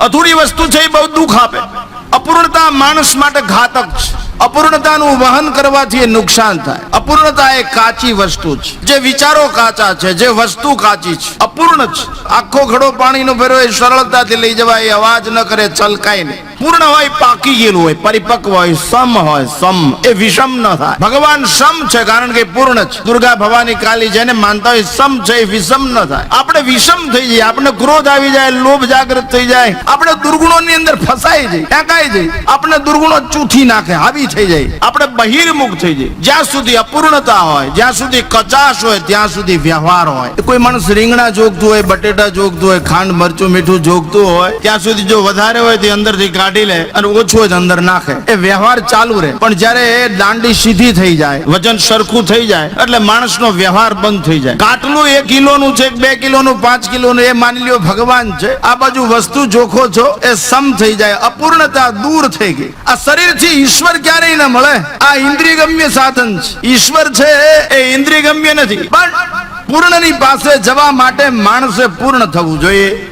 અધૂરી વસ્તુ છે એ બહુ દુઃખ આપે. અપૂર્ણતા માણસ માટે ઘાતક છે. અપૂર્ણતાનું વહન કરવાથી એ નુકસાન થાય. અપૂર્ણતા એ કાચી વસ્તુ છે. જે વિચારો કાચા છે, જે વસ્તુ કાચી છે, અપૂર્ણ છે. આખો ઘડો પાણીનો ભર્યો એ સરળતાથી લઈ જવાય, અવાજ ન કરે, ચલકાય નહીં. પૂર્ણ હોય, પાકી ગયેલું હોય, પરિપક્વ હોય, સમ હોય, સમ, એ વિષમ ન થાય. ભગવાન સમ છે કારણ કે પૂર્ણ છે. દુર્ગા ભવાની કાલી જેને માનતા હોય સમ છે એ વિષમ ન થાય. આપણે વિષમ થઈ જઈએ, આપણે ક્રોધ આવી જાય, લોભ જાગૃત થઈ જાય, આપણે દુર્ગુણોની અંદર ફસાઈ જઈએ, ફેંકાઈ જઈએ, આપણે દુર્ગુણો ચૂથી નાખે, હાવી થઈ જાય, આપણે બહિર્મુખ થઈ જાય. જ્યાં સુધી અપૂર્ણતા હોય, જ્યાં સુધી કચાશ હોય, ત્યાં સુધી વ્યવહાર હોય. કોઈ માણસ રીંગણા જોગતું હોય, બટેટા જોગતું હોય, ખાંડ મરચું મીઠું જોગતું હોય, ત્યાં સુધી જો વધારે હોય તે અંદરથી કાઢી લે અને ઓછું હોય તો અંદર નાખે, એ વ્યવહાર ચાલુ રહે. પણ જયારે એ દાંડી સીધી થઈ જાય, વજન સરખું થઈ જાય, એટલે માણસનો વ્યવહાર બંધ થઈ જાય. કાટલું 1 કિલોનું છે, 2 કિલોનું, 5 કિલોનું, એ માની લ્યો ભગવાન છે. આ બાજુ વસ્તુ જોખો છો, એ સમ થઈ જાય, અપૂર્ણતા દૂર થઈ ગઈ. આ શરીરથી ઈશ્વર ક્યારેય ન મળે. આ ઇન્દ્રિયગમ્ય સાધન છે. ઈશ્વર છે એ ઇન્દ્રિયગમ્ય નથી. પણ પૂર્ણની પાસે જવા માટે માણસે પૂર્ણ થવું જોઈએ.